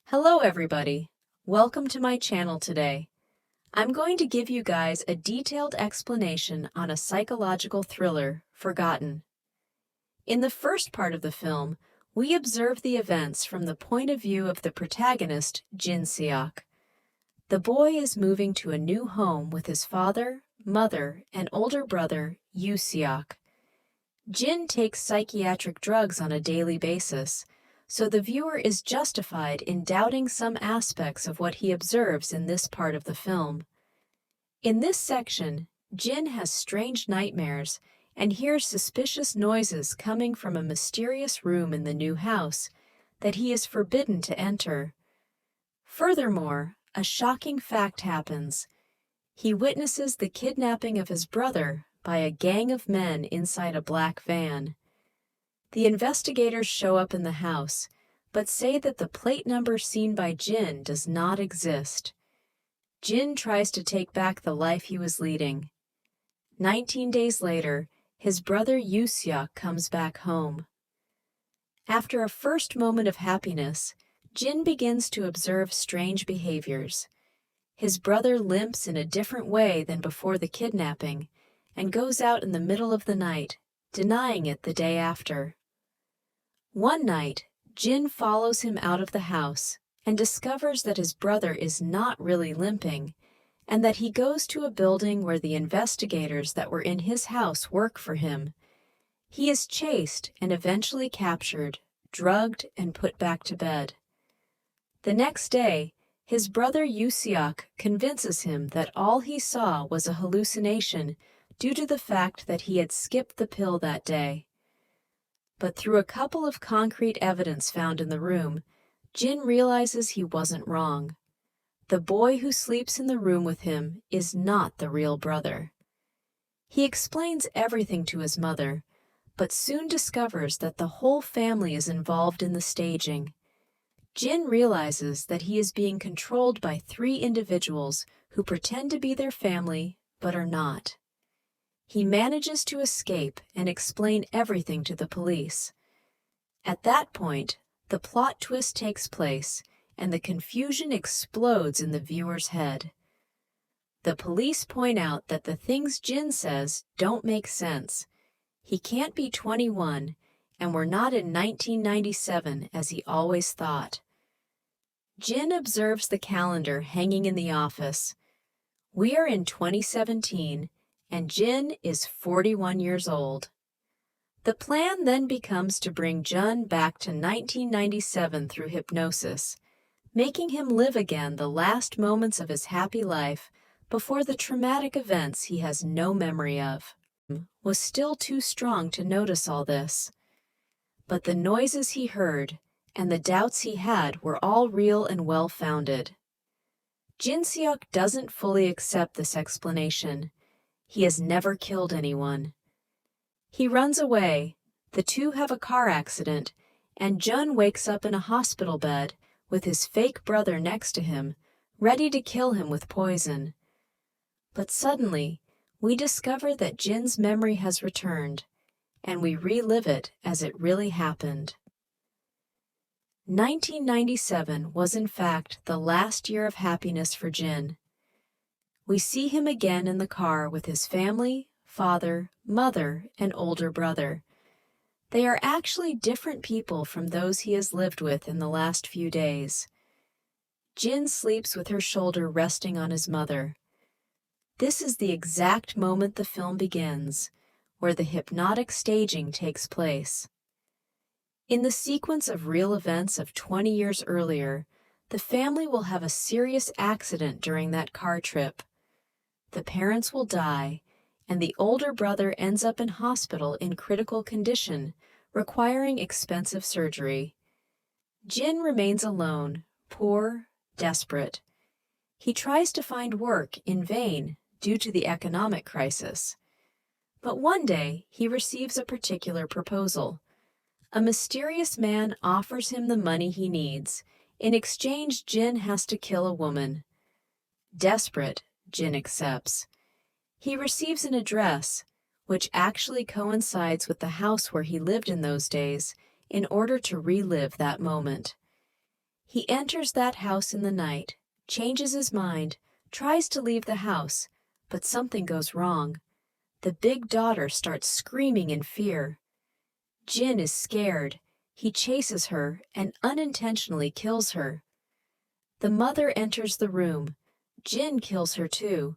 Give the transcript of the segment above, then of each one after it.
Hello everybody, welcome to my channel today. I'm going to give you guys a detailed explanation on a psychological thriller, Forgotten. In the first part of the film, we observe the events from the point of view of the protagonist, Jin-seok. The boy is moving to a new home with his father, mother, and older brother, Yoo-seok. Jin takes psychiatric drugs on a daily basis, so the viewer is justified in doubting some aspects of what he observes in this part of the film. In this section, Jin has strange nightmares and hears suspicious noises coming from a mysterious room in the new house that he is forbidden to enter. Furthermore, a shocking fact happens. He witnesses the kidnapping of his brother by a gang of men inside a black van. The investigators show up in the house, but say that the plate number seen by Jin does not exist. Jin tries to take back the life he was leading. 19 days later, his brother Yoo-seok comes back home. After a first moment of happiness, Jin begins to observe strange behaviors. His brother limps in a different way than before the kidnapping and goes out in the middle of the night, denying it the day after. One night, Jin follows him out of the house and discovers that his brother is not really limping and that he goes to a building where the investigators that were in his house work for him. He is chased and eventually captured, drugged, and put back to bed. The next day, his brother Yoo-seok convinces him that all he saw was a hallucination due to the fact that he had skipped the pill that day. But through a couple of concrete evidence found in the room, Jin realizes he wasn't wrong. The boy who sleeps in the room with him is not the real brother. He explains everything to his mother, but soon discovers that the whole family is involved in the staging. Jin realizes that he is being controlled by three individuals who pretend to be their family, but are not. He manages to escape and explain everything to the police. At that point, the plot twist takes place, and the confusion explodes in the viewer's head. The police point out that the things Jin says don't make sense. He can't be 21, and we're not in 1997 as he always thought. Jin observes the calendar hanging in the office. We are in 2017, and Jin is 41 years old. The plan then becomes to bring Jin back to 1997 through hypnosis, making him live again the last moments of his happy life before the traumatic events he has no memory of. Was still too strong to notice all this. But the noises he heard and the doubts he had were all real and well-founded. Jin-seok doesn't fully accept this explanation. He has never killed anyone. He runs away, the two have a car accident, and Jun wakes up in a hospital bed with his fake brother next to him, ready to kill him with poison. But suddenly, we discover that Jin's memory has returned, and we relive it as it really happened. 1997 was in fact the last year of happiness for Jin. We see him again in the car with his family, father, mother, and older brother. They are actually different people from those he has lived with in the last few days. Jin sleeps with her shoulder resting on his mother. This is the exact moment the film begins, where the hypnotic staging takes place. In the sequence of real events of 20 years earlier, the family will have a serious accident during that car trip. The parents will die, and the older brother ends up in hospital in critical condition, requiring expensive surgery. Jin remains alone, poor, desperate. He tries to find work in vain due to the economic crisis. But one day, he receives a particular proposal. A mysterious man offers him the money he needs. In exchange, Jin has to kill a woman. Desperate, Jin accepts. He receives an address, which actually coincides with the house where he lived in those days, in order to relive that moment. He enters that house in the night, changes his mind, tries to leave the house, but something goes wrong. The big daughter starts screaming in fear. Jin is scared. He chases her and unintentionally kills her. The mother enters the room. Jin kills her too,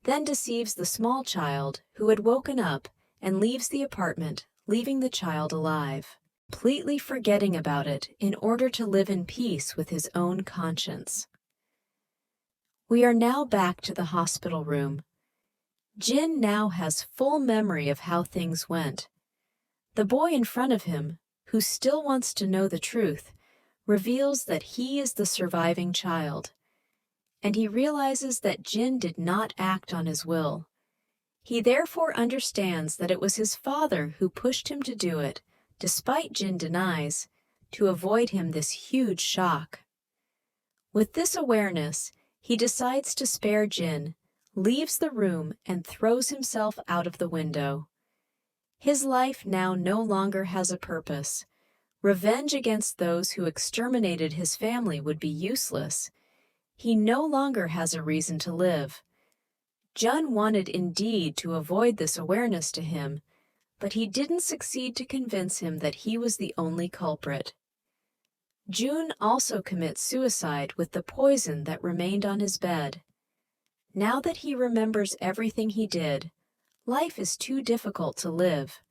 then deceives the small child who had woken up and leaves the apartment, leaving the child alive, completely forgetting about it in order to live in peace with his own conscience. We are now back to the hospital room. Jin now has full memory of how things went. The boy in front of him, who still wants to know the truth, reveals that he is the surviving child, and he realizes that Jin did not act on his will. He therefore understands that it was his father who pushed him to do it, despite Jin denies, to avoid him this huge shock. With this awareness, he decides to spare Jin, leaves the room, and throws himself out of the window. His life now no longer has a purpose. Revenge against those who exterminated his family would be useless. He no longer has a reason to live. Jun wanted indeed to avoid this awareness to him, but he didn't succeed to convince him that he was the only culprit. Jun also commits suicide with the poison that remained on his bed. Now that he remembers everything he did, life is too difficult to live.